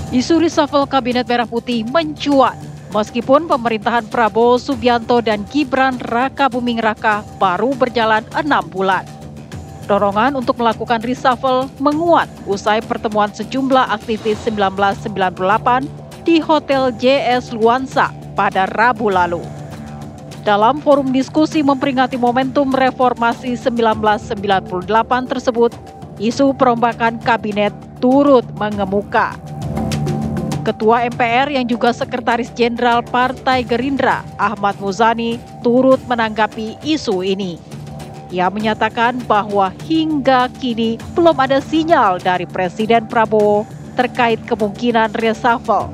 Isu reshuffle Kabinet Merah Putih mencuat. Meskipun pemerintahan Prabowo Subianto dan Gibran Raka Buming Raka baru berjalan 6 bulan. Dorongan untuk melakukan reshuffle menguat usai pertemuan sejumlah aktivis 1998 di Hotel JS Luansa pada Rabu lalu. Dalam forum diskusi memperingati momentum reformasi 1998 tersebut, isu perombakan kabinet turut mengemuka. Ketua MPR yang juga Sekretaris Jenderal Partai Gerindra, Ahmad Muzani, turut menanggapi isu ini. Ia menyatakan bahwa hingga kini belum ada sinyal dari Presiden Prabowo terkait kemungkinan reshuffle.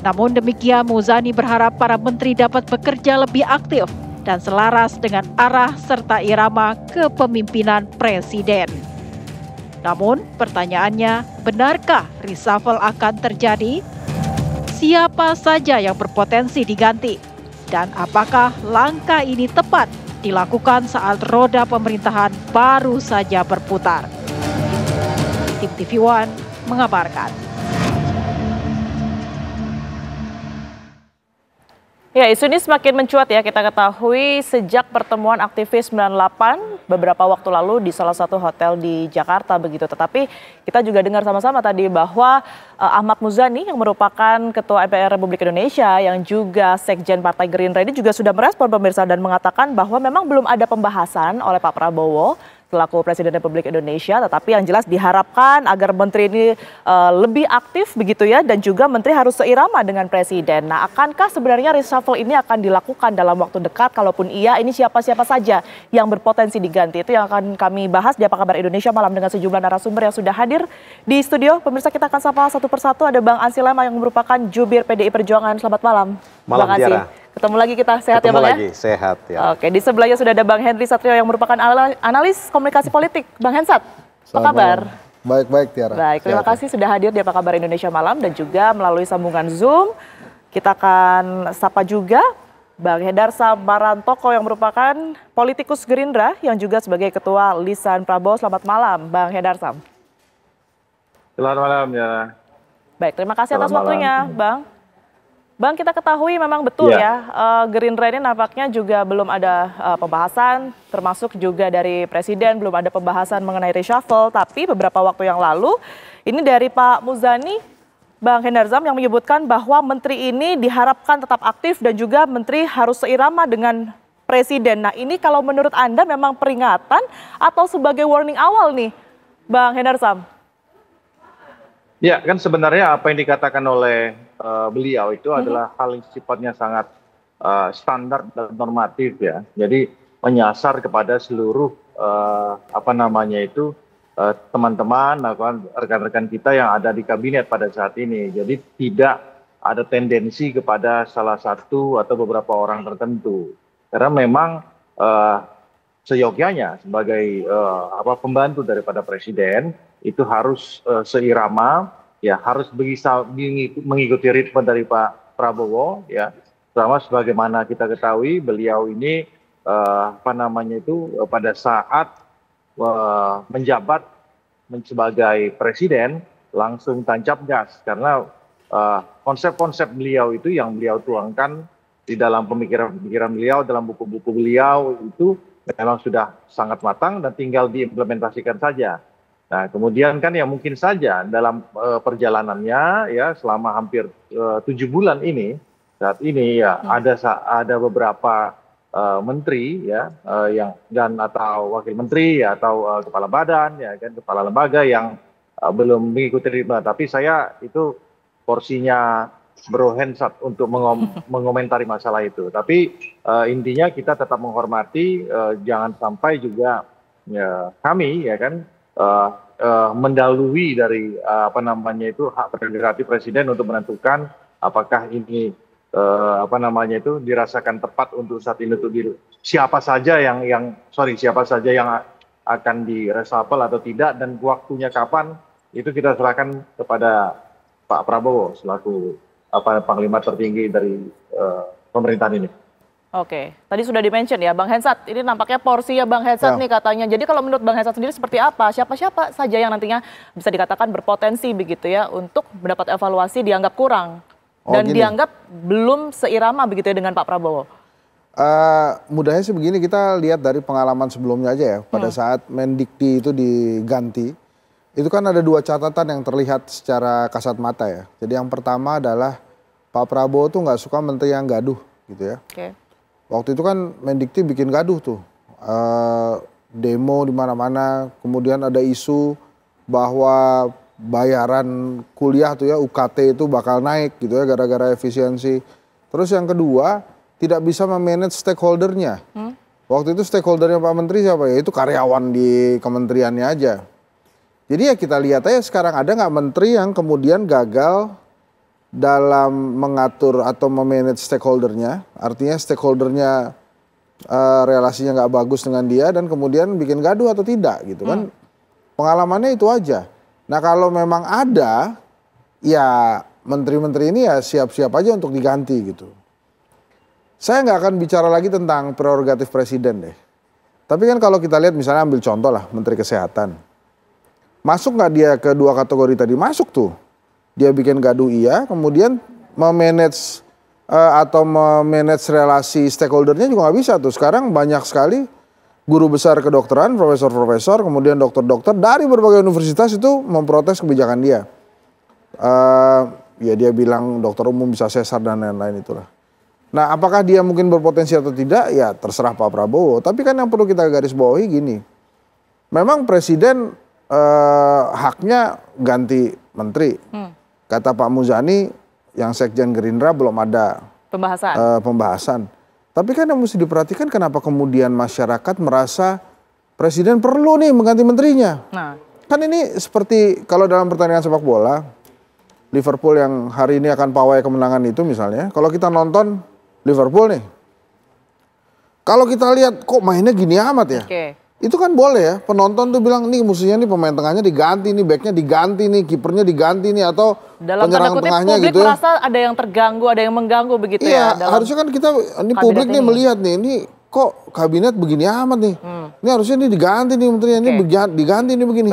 Namun demikian, Muzani berharap para menteri dapat bekerja lebih aktif dan selaras dengan arah serta irama kepemimpinan Presiden. Namun pertanyaannya, benarkah reshuffle akan terjadi? Siapa saja yang berpotensi diganti? Dan apakah langkah ini tepat dilakukan saat roda pemerintahan baru saja berputar? Tim TV One mengabarkan. Ya, isu ini semakin mencuat ya, kita ketahui sejak pertemuan aktivis 98 beberapa waktu lalu di salah satu hotel di Jakarta begitu. Tetapi kita juga dengar sama-sama tadi bahwa Ahmad Muzani yang merupakan Ketua MPR Republik Indonesia yang juga Sekjen Partai Gerindra ini juga sudah merespon pemirsa dan mengatakan bahwa memang belum ada pembahasan oleh Pak Prabowo selaku Presiden Republik Indonesia, tetapi yang jelas diharapkan agar menteri ini lebih aktif begitu ya, dan juga menteri harus seirama dengan Presiden. Nah, akankah sebenarnya reshuffle ini akan dilakukan dalam waktu dekat? Kalaupun iya, ini siapa-siapa saja yang berpotensi diganti? Itu yang akan kami bahas di Apa Kabar Indonesia Malam dengan sejumlah narasumber yang sudah hadir di studio. Pemirsa, kita akan sapa satu persatu. Ada Bang Ansi Lema yang merupakan jubir PDI Perjuangan. Selamat malam. Malam, Bang Ansi. Tiara. Ketemu lagi kita, sehat ya Bang ya? Ketemu lagi, sehat ya. Oke, di sebelahnya sudah ada Bang Henry Satrio yang merupakan analis komunikasi politik. Bang Hensat, apa kabar? Baik-baik Tiara. Baik, terima kasih sudah hadir di Apa Kabar Indonesia Malam dan juga melalui sambungan Zoom. Kita akan sapa juga Bang Hedarsam Marantoko yang merupakan politikus Gerindra yang juga sebagai Ketua Lisan Prabowo. Selamat malam, Bang Hedarsam. Selamat malam ya. Baik, terima kasih atas waktunya, Bang. Bang, kita ketahui memang betul ya, Gerindra ini nampaknya juga belum ada pembahasan, termasuk juga dari Presiden belum ada pembahasan mengenai reshuffle, tapi beberapa waktu yang lalu, ini dari Pak Muzani, Bang Hendarzam yang menyebutkan bahwa menteri ini diharapkan tetap aktif dan juga menteri harus seirama dengan Presiden. Nah, ini kalau menurut Anda memang peringatan atau sebagai warning awal nih, Bang Hendarzam? Ya, kan sebenarnya apa yang dikatakan oleh beliau itu adalah hal yang sifatnya sangat standar dan normatif ya. Jadi menyasar kepada seluruh teman-teman, rekan-rekan kita yang ada di kabinet pada saat ini. Jadi tidak ada tendensi kepada salah satu atau beberapa orang tertentu. Karena memang seyogyanya sebagai pembantu daripada Presiden itu harus seirama, ya harus bisa mengikuti ritme dari Pak Prabowo, ya. Sama sebagaimana kita ketahui beliau ini pada saat menjabat sebagai Presiden langsung tancap gas karena konsep-konsep beliau itu yang beliau tuangkan di dalam pemikiran-pemikiran beliau, dalam buku-buku beliau itu memang sudah sangat matang dan tinggal diimplementasikan saja. Nah, kemudian kan ya mungkin saja dalam perjalanannya ya selama hampir 7 bulan ini saat ini ya ada beberapa menteri ya atau wakil menteri ya, atau kepala badan ya kan, kepala lembaga yang belum mengikuti ritme. Tapi saya itu porsinya Bro Hensat untuk mengomentari masalah itu. Tapi intinya kita tetap menghormati, jangan sampai juga ya, kami ya kan mendahului dari hak prerogatif Presiden untuk menentukan apakah ini dirasakan tepat untuk saat ini, untuk siapa saja yang akan di reshuffle atau tidak, dan waktunya kapan itu kita serahkan kepada Pak Prabowo selaku Panglima tertinggi dari pemerintahan ini. Oke, tadi sudah di-mention ya Bang Hensat, ini nampaknya porsi ya Bang Hensat nih katanya. Jadi kalau menurut Bang Hensat sendiri seperti apa? Siapa-siapa saja yang nantinya bisa dikatakan berpotensi begitu ya untuk mendapat evaluasi dianggap kurang dan dianggap belum seirama begitu ya dengan Pak Prabowo? Mudahnya sih begini, kita lihat dari pengalaman sebelumnya aja ya. Pada saat Mendikti itu diganti, itu kan ada dua catatan yang terlihat secara kasat mata ya. Jadi yang pertama adalah Pak Prabowo tuh nggak suka menteri yang gaduh gitu ya. Waktu itu kan Mendikti bikin gaduh tuh, demo di mana-mana, kemudian ada isu bahwa bayaran kuliah tuh ya UKT itu bakal naik gitu ya gara-gara efisiensi. Terus yang kedua, tidak bisa memanage stakeholdernya. Waktu itu stakeholdernya Pak Menteri siapa ya? Itu karyawan di kementeriannya aja. Jadi ya kita lihat aja sekarang ada nggak menteri yang kemudian gagal dalam mengatur atau memanage stakeholdernya, artinya stakeholdernya relasinya nggak bagus dengan dia dan kemudian bikin gaduh atau tidak gitu kan. Pengalamannya itu aja. Nah kalau memang ada, ya menteri-menteri ini ya siap-siap aja untuk diganti gitu. Saya nggak akan bicara lagi tentang prerogatif presiden deh. Tapi kan kalau kita lihat misalnya ambil contoh lah Menteri Kesehatan. Masuk nggak dia ke dua kategori tadi? Masuk tuh. Dia bikin gaduh iya, kemudian memanage atau memanage relasi stakeholdernya juga nggak bisa tuh. Sekarang banyak sekali guru besar kedokteran, profesor-profesor, kemudian dokter-dokter dari berbagai universitas itu memprotes kebijakan dia. Ya dia bilang dokter umum bisa sesar dan lain-lain itulah. Nah apakah dia mungkin berpotensi atau tidak? Ya terserah Pak Prabowo. Tapi kan yang perlu kita garis bawahi gini. Memang presiden haknya ganti menteri. Kata Pak Muzani, yang Sekjen Gerindra belum ada pembahasan. Tapi kan yang mesti diperhatikan kenapa kemudian masyarakat merasa presiden perlu nih mengganti menterinya. Kan ini seperti kalau dalam pertandingan sepak bola, Liverpool yang hari ini akan pawai kemenangan itu misalnya, kalau kita nonton Liverpool nih, kalau kita lihat kok mainnya gini amat ya. Itu kan boleh ya, penonton tuh bilang nih musuhnya nih pemain tengahnya diganti nih, backnya diganti nih, kipernya diganti nih, atau dalam penyerang tengahnya gitu ya. Merasa ada yang terganggu, ada yang mengganggu begitu ya. Iya, harusnya kan kita, ini publik nih melihat nih, ini kok kabinet begini amat nih. Ini harusnya nih diganti nih menterinya, ini diganti nih begini.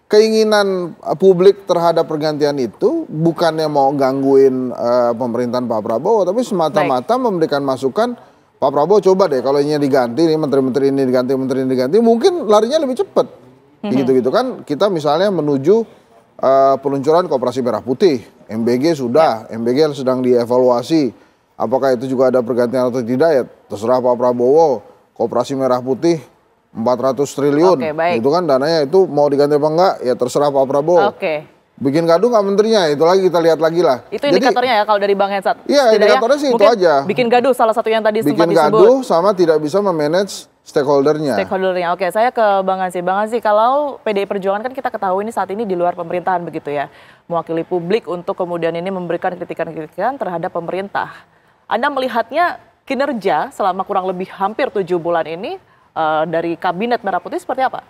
Keinginan publik terhadap pergantian itu bukannya mau gangguin pemerintahan Pak Prabowo, tapi semata-mata memberikan masukan. Pak Prabowo coba deh kalau ini diganti nih, menteri-menteri ini diganti, menteri ini diganti, mungkin larinya lebih cepat. Gitu-gitu kan kita misalnya menuju peluncuran Koperasi Merah Putih, MBG sudah, MBG sedang dievaluasi. Apakah itu juga ada pergantian atau tidak ya terserah Pak Prabowo. Koperasi Merah Putih 400 triliun, itu kan dananya itu mau diganti apa enggak ya terserah Pak Prabowo. Bikin gaduh nggak menterinya, itu lagi kita lihat lagi lah. Itu indikatornya ya kalau dari Bang Hensat? Iya indikatornya sih itu aja. Bikin gaduh salah satu yang tadi sempat disebut. Bikin gaduh sama tidak bisa memanage stakeholdernya. Oke, saya ke Bang Hansi. Bang Hansi, kalau PDI Perjuangan kan kita ketahui ini saat ini di luar pemerintahan begitu ya. Mewakili publik untuk kemudian ini memberikan kritikan-kritikan terhadap pemerintah. Anda melihatnya kinerja selama kurang lebih hampir 7 bulan ini dari Kabinet Merah Putih seperti apa?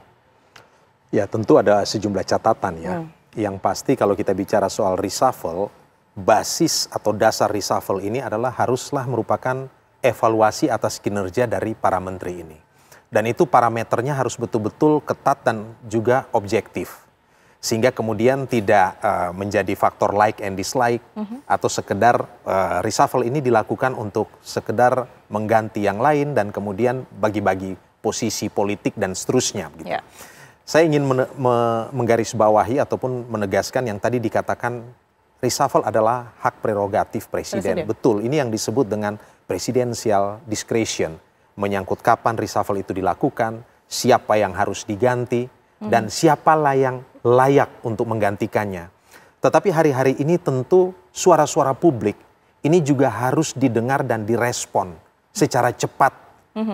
Ya tentu ada sejumlah catatan ya. Yang pasti kalau kita bicara soal reshuffle, basis atau dasar reshuffle ini adalah haruslah merupakan evaluasi atas kinerja dari para menteri ini. Dan itu parameternya harus betul-betul ketat dan juga objektif. Sehingga kemudian tidak menjadi faktor like and dislike atau sekedar reshuffle ini dilakukan untuk sekedar mengganti yang lain dan kemudian bagi-bagi posisi politik dan seterusnya. Gitu. Saya ingin menggarisbawahi ataupun menegaskan yang tadi dikatakan reshuffle adalah hak prerogatif presiden. Betul, ini yang disebut dengan presidential discretion. Menyangkut kapan reshuffle itu dilakukan, siapa yang harus diganti, dan siapalah yang layak untuk menggantikannya. Tetapi hari-hari ini tentu suara-suara publik ini juga harus didengar dan direspon secara cepat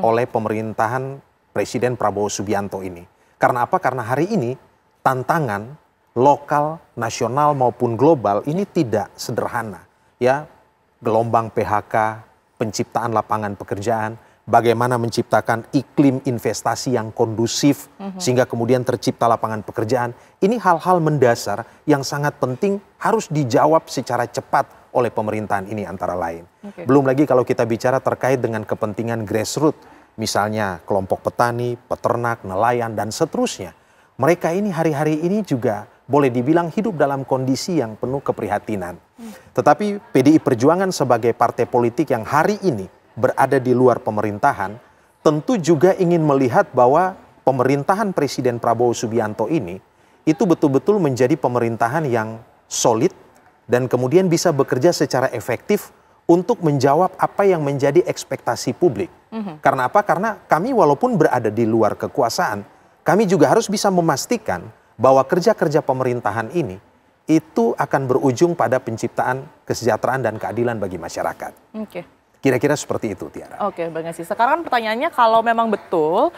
oleh pemerintahan Presiden Prabowo Subianto ini. Karena apa? Karena hari ini tantangan lokal, nasional maupun global ini tidak sederhana. Ya, gelombang PHK, penciptaan lapangan pekerjaan, bagaimana menciptakan iklim investasi yang kondusif sehingga kemudian tercipta lapangan pekerjaan. Ini hal-hal mendasar yang sangat penting harus dijawab secara cepat oleh pemerintahan ini antara lain. Belum lagi kalau kita bicara terkait dengan kepentingan grassroots, misalnya kelompok petani, peternak, nelayan, dan seterusnya. Mereka ini hari-hari ini juga boleh dibilang hidup dalam kondisi yang penuh keprihatinan. Tetapi PDI Perjuangan sebagai partai politik yang hari ini berada di luar pemerintahan, tentu juga ingin melihat bahwa pemerintahan Presiden Prabowo Subianto ini itu betul-betul menjadi pemerintahan yang solid dan kemudian bisa bekerja secara efektif untuk menjawab apa yang menjadi ekspektasi publik. Karena apa? Karena kami walaupun berada di luar kekuasaan, kami juga harus bisa memastikan bahwa kerja-kerja pemerintahan ini itu akan berujung pada penciptaan kesejahteraan dan keadilan bagi masyarakat. Kira-kira seperti itu, Tiara. Oke, Bang Yesi. Sekarang pertanyaannya, kalau memang betul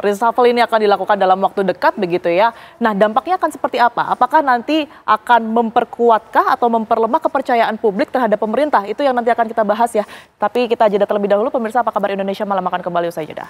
reshuffle ini akan dilakukan dalam waktu dekat begitu ya. Nah, dampaknya akan seperti apa? Apakah nanti akan memperkuatkah atau memperlemah kepercayaan publik terhadap pemerintah? Itu yang nanti akan kita bahas ya. Tapi kita jeda terlebih dahulu. Pemirsa, Apa Kabar Indonesia Malam akan kembali usai jeda.